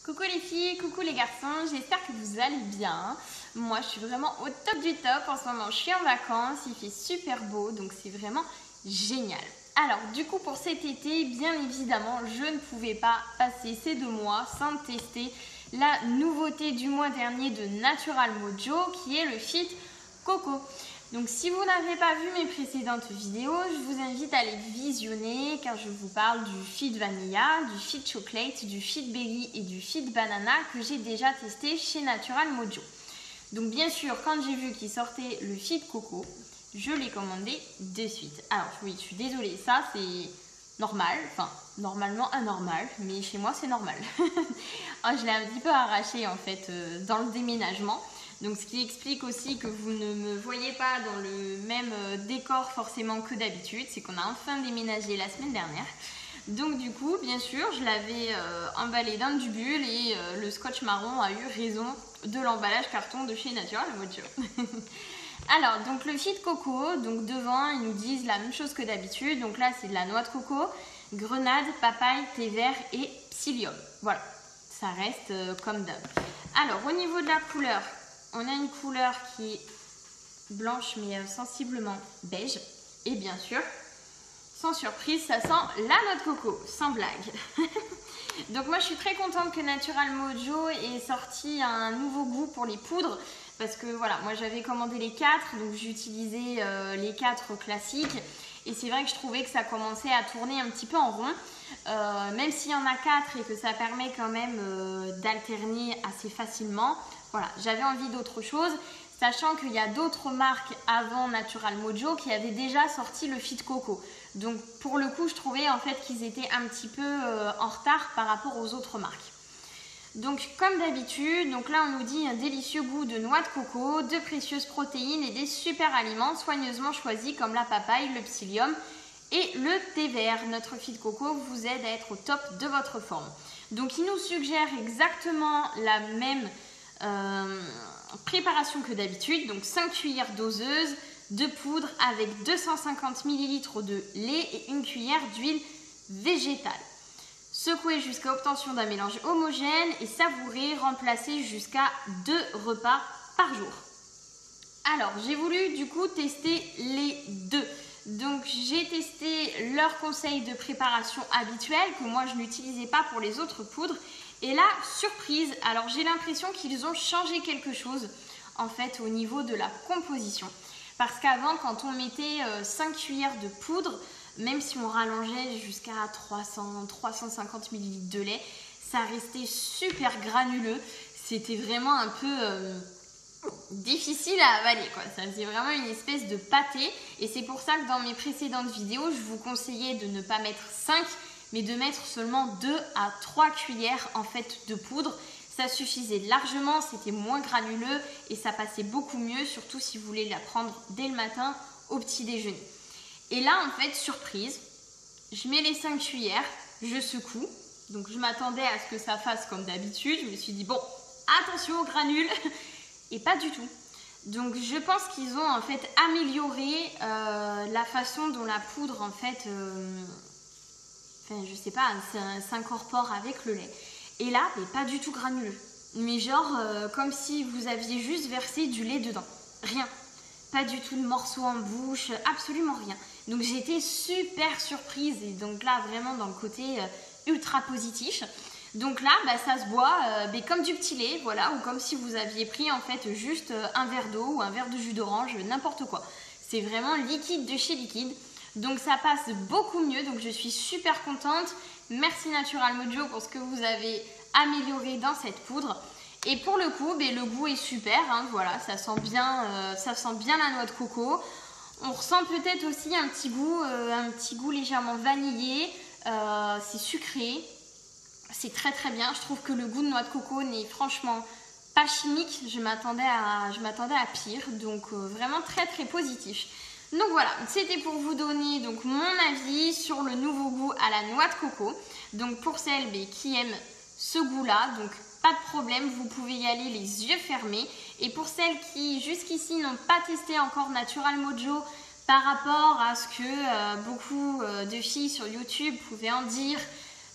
Coucou les filles, coucou les garçons, j'espère que vous allez bien. Moi je suis vraiment au top du top, en ce moment je suis en vacances, il fait super beau donc c'est vraiment génial. Alors du coup pour cet été, bien évidemment je ne pouvais pas passer ces 2 mois sans tester la nouveauté du mois dernier de Natural Mojo qui est le Fit Coco. Donc si vous n'avez pas vu mes précédentes vidéos, je vous invite à les visionner car je vous parle du Fit Vanilla, du Fit Chocolate, du Fit Berry et du Fit Banana que j'ai déjà testé chez Natural Mojo. Donc bien sûr, quand j'ai vu qu'il sortait le Fit Coco, je l'ai commandé de suite. Alors oui, je suis désolée, ça c'est normal, enfin normalement anormal, mais chez moi c'est normal. Je l'ai un petit peu arraché en fait dans le déménagement. Donc ce qui explique aussi que vous ne me voyez pas dans le même décor forcément que d'habitude, c'est qu'on a enfin déménagé la semaine dernière. Donc du coup, bien sûr, je l'avais emballé dans du bulle et le scotch marron a eu raison de l'emballage carton de chez Natural Mojo. Alors, donc le Fit Coco, donc devant, ils nous disent la même chose que d'habitude. Donc là, c'est de la noix de coco, grenade, papaye, thé vert et psyllium. Voilà, ça reste comme d'hab. Alors, au niveau de la couleur, on a une couleur qui est blanche mais sensiblement beige. Et bien sûr, sans surprise, ça sent la noix de coco, sans blague. Donc moi je suis très contente que Natural Mojo ait sorti un nouveau goût pour les poudres. Parce que voilà, moi j'avais commandé les 4, donc j'ai utilisé les 4 classiques. Et c'est vrai que je trouvais que ça commençait à tourner un petit peu en rond. Même s'il y en a 4 et que ça permet quand même d'alterner assez facilement. Voilà, j'avais envie d'autre chose, sachant qu'il y a d'autres marques avant Natural Mojo qui avaient déjà sorti le Fit Coco. Donc pour le coup, je trouvais en fait qu'ils étaient un petit peu en retard par rapport aux autres marques. Donc comme d'habitude, donc là on nous dit un délicieux goût de noix de coco, de précieuses protéines et des super aliments soigneusement choisis comme la papaye, le psyllium et le thé vert. Notre Fit Coco vous aide à être au top de votre forme. Donc il nous suggère exactement la même préparation que d'habitude, donc 5 cuillères doseuses de poudre avec 250 ml de lait et 1 cuillère d'huile végétale. Secouer jusqu'à obtention d'un mélange homogène et savourer, remplacer jusqu'à 2 repas par jour. Alors j'ai voulu du coup tester les deux. Donc j'ai testé leur conseil de préparation habituel que moi je n'utilisais pas pour les autres poudres. Et là, surprise, alors j'ai l'impression qu'ils ont changé quelque chose en fait au niveau de la composition. Parce qu'avant, quand on mettait 5 cuillères de poudre, même si on rallongeait jusqu'à 300-350 ml de lait, ça restait super granuleux. C'était vraiment un peu difficile à avaler, quoi. Ça faisait vraiment une espèce de pâté. Et c'est pour ça que dans mes précédentes vidéos, je vous conseillais de ne pas mettre 5, mais de mettre seulement 2 à 3 cuillères en fait de poudre. Ça suffisait largement, c'était moins granuleux et ça passait beaucoup mieux, surtout si vous voulez la prendre dès le matin au petit déjeuner. Et là en fait, surprise, je mets les 5 cuillères, je secoue. Donc je m'attendais à ce que ça fasse comme d'habitude. Je me suis dit bon, attention aux granules. Et pas du tout. Donc je pense qu'ils ont en fait amélioré la façon dont la poudre en fait... je sais pas, s'incorpore avec le lait. Et là, mais pas du tout granuleux. Mais genre, comme si vous aviez juste versé du lait dedans. Rien. Pas du tout de morceaux en bouche, absolument rien. Donc j'ai été super surprise. Et donc là, vraiment dans le côté ultra positif. Donc là, ça se boit comme du petit lait, voilà. Ou comme si vous aviez pris en fait juste un verre d'eau ou un verre de jus d'orange, n'importe quoi. C'est vraiment liquide de chez liquide. Donc ça passe beaucoup mieux, donc je suis super contente. Merci Natural Mojo pour ce que vous avez amélioré dans cette poudre. Et pour le coup, le goût est super, hein, voilà, ça sent bien la noix de coco. On ressent peut-être aussi un petit goût légèrement vanillé, c'est sucré. C'est très très bien, je trouve que le goût de noix de coco n'est franchement pas chimique. Je m'attendais à pire, donc vraiment très très positif. Donc voilà, c'était pour vous donner donc mon avis sur le nouveau goût à la noix de coco. Donc pour celles qui aiment ce goût-là, donc pas de problème, vous pouvez y aller les yeux fermés. Et pour celles qui jusqu'ici n'ont pas testé encore Natural Mojo par rapport à ce que beaucoup de filles sur YouTube pouvaient en dire,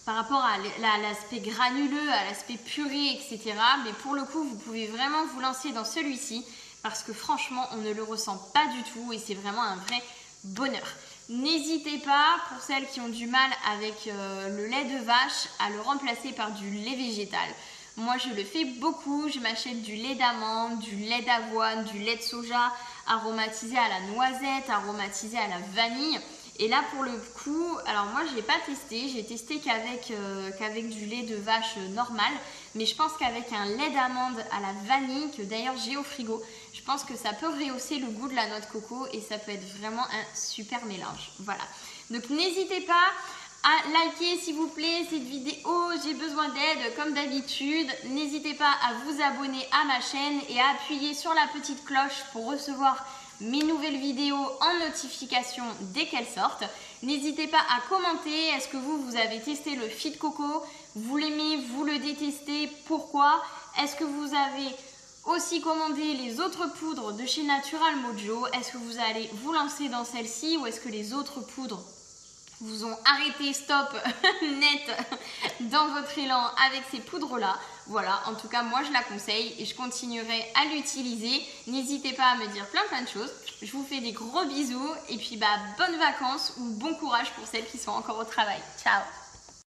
par rapport à l'aspect granuleux, à l'aspect purée, etc. Mais pour le coup, vous pouvez vraiment vous lancer dans celui-ci parce que franchement, on ne le ressent pas du tout et c'est vraiment un vrai bonheur. N'hésitez pas, pour celles qui ont du mal avec le lait de vache, à le remplacer par du lait végétal. Moi, je le fais beaucoup. Je m'achète du lait d'amande, du lait d'avoine, du lait de soja, aromatisé à la noisette, aromatisé à la vanille. Et là, pour le coup, alors moi, je n'ai pas testé. J'ai testé qu'avec du lait de vache normal. Mais je pense qu'avec un lait d'amande à la vanille, que d'ailleurs j'ai au frigo, je pense que ça peut rehausser le goût de la noix de coco et ça peut être vraiment un super mélange. Voilà. Donc, n'hésitez pas à liker s'il vous plaît cette vidéo, j'ai besoin d'aide comme d'habitude. N'hésitez pas à vous abonner à ma chaîne et à appuyer sur la petite cloche pour recevoir mes nouvelles vidéos en notification dès qu'elles sortent. N'hésitez pas à commenter, est-ce que vous avez testé le Fit Coco? Vous l'aimez, vous le détestez, pourquoi? Est-ce que vous avez aussi commandé les autres poudres de chez Natural Mojo? Est-ce que vous allez vous lancer dans celle-ci ou est-ce que les autres poudres vous ont arrêté stop net dans votre élan avec ces poudres là? Voilà, en tout cas moi je la conseille et je continuerai à l'utiliser. N'hésitez pas à me dire plein de choses. Je vous fais des gros bisous et puis bonnes vacances ou bon courage pour celles qui sont encore au travail. Ciao!